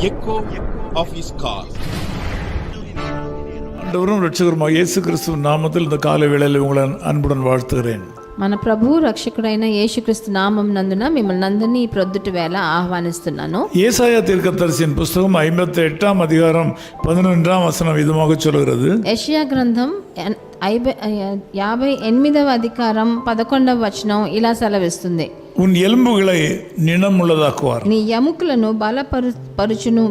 echo of his call. ஆண்டவரும் இரட்சகருமாக இயேசு கிறிஸ்துவின் நாமத்தில் இந்த காலை வேளையில் உங்களை அன்புடன் வாழ்த்துகிறேன். మన ప్రభు రక్షకుడైన యేసుక్రీస్తు నామం నందున మిమ్మల్ని అందరినీ ఈ ప్రొద్దుటి వేళ ఆహ్వానిస్తున్నాను. ஏசாயா தீர்க்கதரிசியின் புஸ்தகம் 58ஆம் அதிகாரம் 11ஆம் வசனம் விதமாக சொல்கிறது. యెషయా గ్రంథం 58వ అధికారం 11వ వచనం ఇలా సెలవిస్తుంది. உன் ఎలుంబుகளை நினமுள்ளதாக்குவார். నీ ఎముకలను బలపరుచును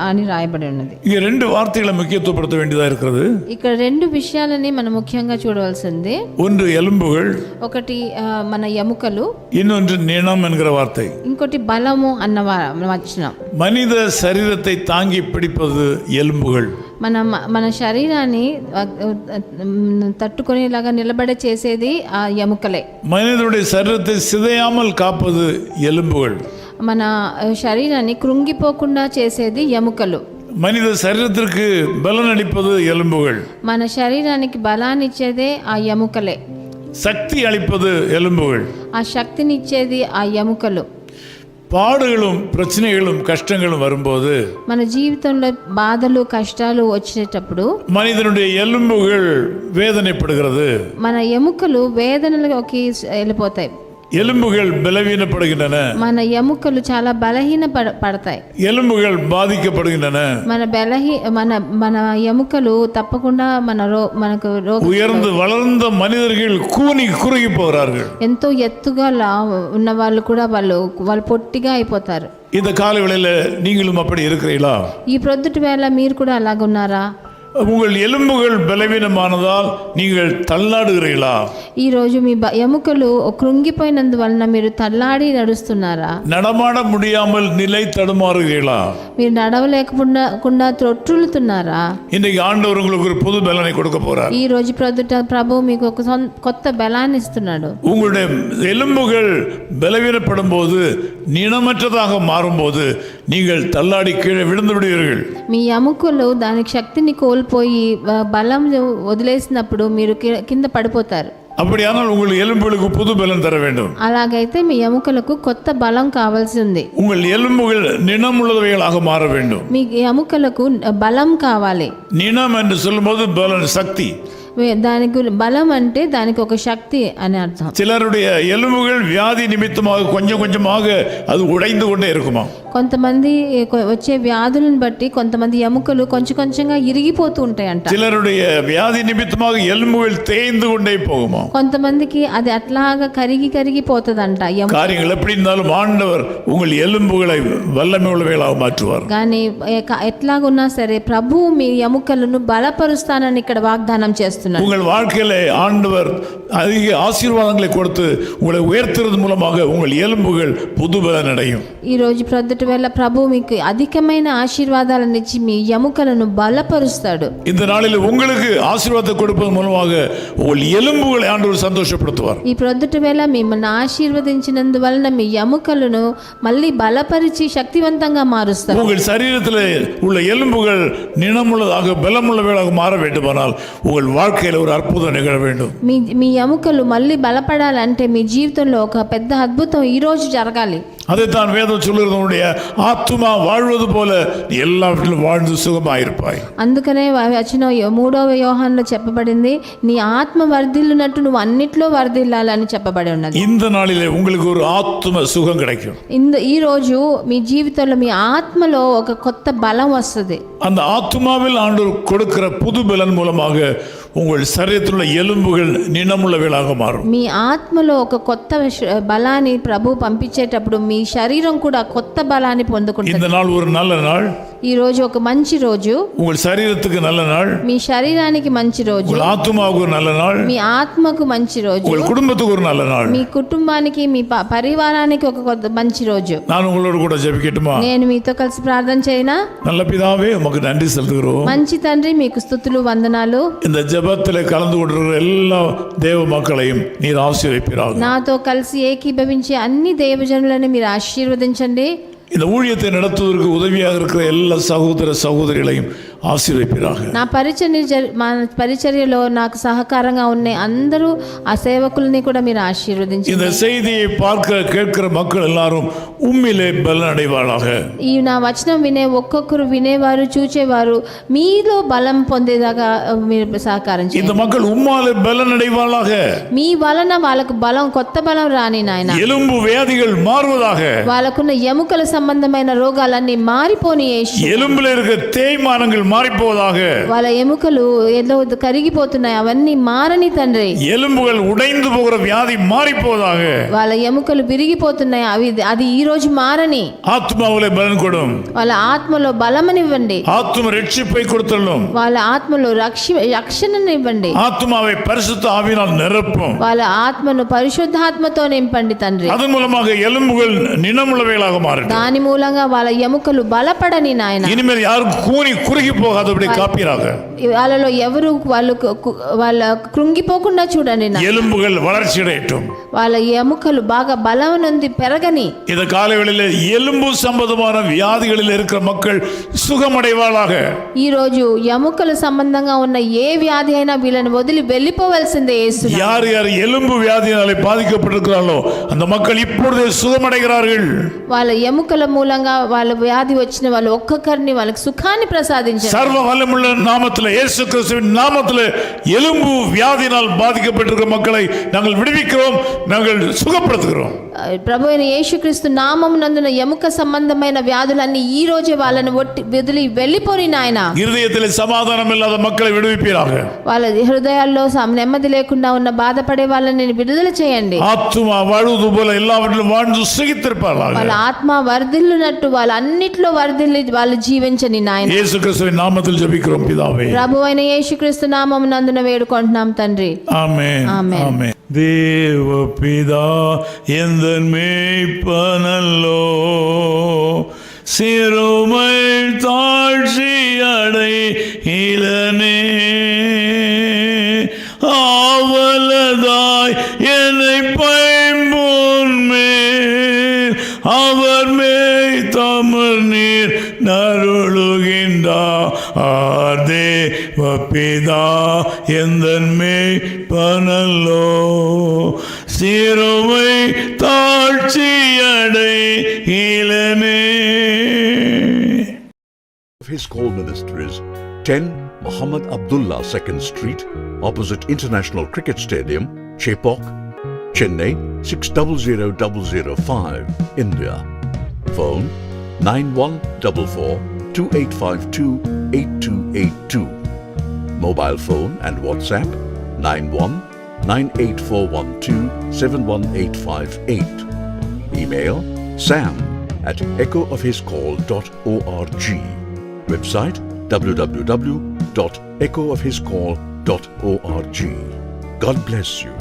అని రాయబడి ఉన్నది. இங்க ரெண்டு வார்த்தைகளை முக்கியத்துவப்படுத்த வேண்டியதா இருக்கிறது. ఇక్కడ రెండు విషయాలని మనం ముఖ్యంగా చూడవలసింది. ஒன்று எலும்புகள், ఒకటి మన ఎముకలు, இன்னொன்று நினம் என்கிற வார்த்தை. ఇంకోటి బలము అన్న వచనం. மனித சரீரத்தை தாங்கி பிடிப்பது எலும்புகள். మన శరీరాన్ని తట్టుకునేలాగా నిలబడే చేసేది ఆ ఎముకలే. மனிதனுடைய சரீரத்தை சிதையாமல் காப்பது எலும்புகள். మన శరీరాన్ని కృంగిపోకుండా చేసేది ఎముకలు. மனித சரீரத்திற்கு பலன் அளிப்பது எலும்புகள். మన శరీరానికి బలాన్ని ఇచ్చేదే ఆ ఎముకలే. சக்தி அளிப்பது எலும்புகள். ఆ శక్తిని ఇచ్చేది ఆ ఎముకలు. பாடுகளும் பிரச்சனைகளும் கஷ்டங்களும் வரும்போது మన జీవితంలో బాధలు కష్టాలు వచ్చేటప్పుడు மனிதனுடைய எலும்புகள் வேதனைப்படுகிறது. మన ఎముకలు వేదనలోకి వెళ్ళిపోతాయి. எலும்புகள் பலவீனப்படுகின்றன. మన ఎముకలు చాలా బలహీన పడతాయి. எலும்புகள் பாதிக்கப்படுகின்றன. మన ఎముకలు తప్పకుండా మనకు உயர்ந்து வளர்ந்த மனிதர்கள் கூனி குறுகி போகிறார்கள். ఎంతో ఎత్తుగా ఉన్న వాళ్ళు కూడా వాళ్ళు పొట్టిగా అయిపోతారు. இந்த காலவேளையில நீங்களும் அப்படி இருக்கிறீர்களா? ఈ ప్రొద్దుటి వేళ మీరు కూడా అలాగున్నారా? உங்கள் எலும்புகள் பலவீனமானதால் நீங்கள் தள்ளாடுகிறீர்களா? ఈ రోజు మీ ఎముకలు కృంగిపోయినందువలన మీరు తల్లాడి నడుస్తున్నారా? நடமாட முடியாமல் நிலை தடுமாறுகிறீர்களா? మీరు నడవలేకుండా త్రొట్టులుతున్నారా? இன்றைக்கு ஆண்டவர் உங்களுக்கு ஒரு புது பலனை கொடுக்க போறார். ఈ రోజు ప్రొద్దుట ప్రభు మీకు ఒక కొత్త బలాన్ని ఇస్తున్నాడు. உங்களுடைய எலும்புகள் பலவீனப்படும் போது, நினமற்றதாக மாறும்போது நீங்கள் தள்ளாடி கீழே விழுந்து விடுவீர்கள். మీ ఎముకలు దానికి శక్తిని కోల్పోయి బలం వదిలేసినప్పుడు మీరు కింద పడిపోతారు. அப்படியானால் உங்கள் எலும்புகளுக்கு புது பலன் தர வேண்டும். అలాగైతే మీ ఎముకలకు కొత్త బలం కావాల్సి ఉంది. உங்கள் எலும்புகள் நினமுள்ளவைகளாக மாற வேண்டும். మీ ఎముకలకు బలం కావాలి. நினம் என்று சொல்லும்போது பலன், சக்தி. దానికి బలం అంటే దానికి ఒక శక్తి అని అర్థం. சிலருடைய எலும்புகள் வியாதி நிமித்தமாக கொஞ்சம் கொஞ்சமாக அது உடைந்து கொண்டே இருக்குமா? కొంతమంది వచ్చే వ్యాధులను బట్టి కొంతమంది ఎముకలు కొంచెం కొంచెంగా ఇరిగిపోతూ ఉంటాయంట. சிலருடைய வியாதி நிமித்தமாக எலும்புகள் தேய்ந்து கொண்டே போகுமா? కొంతమందికి అది అట్లాగా కరిగిపోతుందంట. காரியங்கள் எப்படி இருந்தாலும் ஆண்டவர் உங்கள் எலும்புகளை வல்லமை உள்ளவைகளாக மாற்றுவார். కానీ ఎట్లాగున్నా సరే ప్రభు మీ ఎముకలను బలపరుస్తానని ఇక్కడ వాగ్దానం చేస్తున్నారు. உங்கள் வாழ்க்கையில ஆண்டவர் அதிக ஆசீர்வாதங்களை கொடுத்து உங்களை உயர்த்துறது மூலமாக உங்கள் எலும்புகள் புது பலன் அடையும். ఈ రోజు ప్రొద్దుటి వేళ ప్రభు మీకు అధికమైన ఆశీర్వాదాలను ఇచ్చి మీ ఎముకలను బలపరుస్తాడు. இந்த நாளில் உங்களுக்கு ஆசீர்வாதத்தை கொடுப்பதன் மூலமாக உங்கள் எலும்புகளை ஆண்டவர் சந்தோஷப்படுத்துவார். ఈ ప్రొద్దుటి వేళ మిమ్మల్ని ఆశీర్వదించినందువలన మీ ఎముకలను మళ్ళీ బలపరిచి శక్తివంతంగా మారుస్తారు. உங்கள் சரீரத்தில் உள்ள எலும்புகள் நினமுள்ளதாக பலமுள்ளவைகளாக மாற வேண்டுமானால் உங்கள் வாழ்க்கையில் ஒரு அற்புதம் நிகழ வேண்டும். మీ ఎముకలు మళ్ళీ బలపడాలంటే మీ జీవితంలో ఒక పెద్ద అద్భుతం ఈ రోజు జరగాలి. அதைத்தான் வேதம் சொல்லுகிறது, உன்னுடைய ஆத்துமா வாழ்வது போல எல்லாவற்றிலும் வாழ்ந்து சுகமாயிருப்பாய். అందుకనే వచ్చిన 3వ యోహానులో చెప్పబడింది, నీ ఆత్మ వర్ధిల్లునట్టు నువ్వు అన్నిట్లో వర్ధిల్లాలని చెప్పబడి ఉన్నది. இந்த நாளிலே உங்களுக்கு ஒரு ஆத்தும சுகம் கிடைக்கும். ఈ రోజు మీ జీవితంలో మీ ఆత్మలో ఒక కొత్త బలం వస్తుంది. அந்த ஆத்துமாவில் ஆண்டவர் கொடுக்கிற புது பலன் மூலமாக உங்கள் சரீரத்தில் உள்ள எலும்புகள் நினமுள்ளவைகளாக மாறும். మీ ఆత్మలో ఒక కొత్త బలాన్ని ప్రభు పంపించేటప్పుడు మీ శరీరం కూడా కొత్త బలాన్ని పొందుకుంటుంది. இந்த நாள் ஒரு நல்ல நாள். ఈ రోజు ఒక మంచి రోజు. உங்கள் சரீரத்துக்கு நல்ல நாள். మీ శరీరానికి మంచి రోజు. உங்கள் ஆத்துமாவுக்கு ஒரு நல்ல நாள். మీ ఆత్మకు మంచి రోజు. உங்கள் குடும்பத்துக்கு ஒரு நல்ல நாள். మీ కుటుంబానికి మీ పరివారానికి ఒక మంచి రోజు. நான் உங்களோடு கூட ஜெபிக்கட்டுமா? నేను మీతో కలిసి ప్రార్థన చేయనా? நல்ல பிதாவே, உமக்கு நன்றி செலுத்துகிறோம். మంచి తండ్రి, మీకు స్తుతులు వందనాలు. இந்த ஜெபத்தில் கலந்து கொண்டிருக்கிற எல்லா தேவ மக்களையும் நீர் ஆசீர்வதிப்பீராக. నాతో కలిసి ఏకీభవించే అన్ని దేవజనులను మీరు ఆశీర్వదించండి. இந்த ஊழியத்தை நடத்துவதற்கு உதவியாக இருக்கிற எல்லா சகோதர சகோதரிகளையும் ஆசீர்வதிப்பீராக. నా పరిచర్యలో నాకు సహకారంగా ఉన్న అందరూ ఆ సేవకుల్ని కూడా మీరు ఆశీర్వదించండి. இந்த செய்தியை கேட்கிற மக்கள் எல்லாரும் உம்மிலே பலன் அடைவாளாக. ఈ నా వచనం వినే ఒక్కొక్కరు వినేవారు చూచేవారు మీలో బలం పొందేదాకా మీరు సహకారం చేయండి. இந்த மக்கள் உம்மாலே பலன் அடைவாளாக. మీ వలన వాళ్ళకు బలం, కొత్త బలం రాని నాయన. எலும்பு வியாதிகள் மாறுவதாக. వాళ్ళకున్న ఎముకల సంబంధమైన రోగాలన్నీ మారిపోని యేసు. எலும்புல இருக்க தேய்மானங்கள் மாறிப்போவதாக. వాళ్ళ ఎముకలు ఏదో కరిగిపోతున్నాయి, అవన్నీ మారని తండ్రి. எலும்புகள் உடைந்து போகிற வியாதி மாறிப்போவதாக. వాళ్ళ ఎముకలు విరిగిపోతున్నాయి, అది ఈ రోజు మారని. ஆத்மாவிலே பலன் கொடும். వాళ్ళ ఆత్మలో బలమనివ్వండి. ஆத்ம ரட்சிப்பை கொடுத்தள்ளும். వాళ్ళ ఆత్మలో రక్షణనివ్వండి. ஆத்மாவை பரிசுத்த ஆவியினால் நிரப்பும். వాళ్ళ ఆత్మను పరిశుద్ధాత్మతో నింపండి తండ్రి. அதன் மூலமாக எலும்புகள் நினமுள்ளவைகளாக மாறும். దాని మూలంగా వాళ్ళ ఎముకలు బలపడని నాయన. இனிமேல் யாரும் கூனி குறுகி போகாதபடி காப்பீராக. వాళ్ళలో ఎవరు వాళ్ళ కృంగిపోకుండా చూడండి. எலும்புகள் வளர்ச்சி அடையட்டும். వాళ్ళ ఎముకలు బాగా బలం నుండి పెరగని. இந்த காலைவேளையிலே எலும்பு சம்பந்தமான வியாதிகளில் இருக்கிற மக்கள் சுகமடைவாளாக. ఈ రోజు ఎముకల సంబంధంగా ఉన్న ఏ వ్యాధి అయినా వీళ్ళని వదిలి వెళ్ళిపోవలసిందే యేసు. யார் யார் எலும்பு வியாதியாலே பாதிக்கப்பட்டிருக்கிறார்களோ அந்த மக்கள் இப்பொழுதே சுகமடைகிறார்கள். వాళ్ళ ఎముకల మూలంగా వాళ్ళ వ్యాధి వచ్చిన వాళ్ళు ఒక్కొక్కరిని వాళ్ళకి సుఖాన్ని ప్రసాదించండి. சர்வ வல்லமுள்ள நாமத்திலே இயேசு கிறிஸ்துவின் நாமத்திலே எலும்பு வியாதியினால் பாதிக்கப்பட்டிருக்கிற மக்களை நாங்கள் விடுவிக்கிறோம், நாங்கள் சுகப்படுத்துகிறோம். ప్రభు అయిన యేసుక్రీస్తు నామమునందున ఎముక సంబంధమైన వ్యాధులన్నీ ఈ రోజే వాళ్ళని వదిలి వెళ్ళిపోని నాయన. இருதயத்திலே சமாதானம் இல்லாத மக்களை விடுவிப்பீராக. వాళ్ళ హృదయాల్లో నెమ్మది లేకుండా ఉన్న బాధపడే వాళ్ళని విడుదల చేయండి. ஆத்துமா வாழுவது போல எல்லாவற்றிலும் வாழ்ந்து சுகித்திருப்பார்களாக. వాళ్ళ ఆత్మ వర్ధిల్లునట్టు వాళ్ళ అన్నిట్లో వర్ధిల్లి వాళ్ళు జీవించని నాయన. இயேசு கிறிஸ்துவின் நாமத்தில் ஜெபிக்கிறோம் பிதாவே. ప్రభు అయిన యేసుక్రీస్తు నామమునందున వేడుకుంటున్నాం తండ్రి. ஆமென். ஆமென். ஆமென். தேவ பிதா எந்தன் மேய்ப்பனல்லோ, சிறுமை தாழ்ச்சி அடையிலனே, ஆவலதாய் என்னை பைம்பொன்மேல் அவர் மேய் தமிழ் நீர் நருளுகின்றார். தேவ பிதா எந்தன் மேய்ப்பனல்லோ, சிறுமை தாழ்ச்சி அடையிலனே. His call ministries 10 Muhammad Abdullah 2nd Street, opposite International Cricket Stadium, Chepauk, Chennai 600005, India. Phone 9144-2852-8282. Mobile phone and WhatsApp 91-98412-71858. Email sam@echoofhiscall.org. Website www.echoofhiscall.org. God bless you.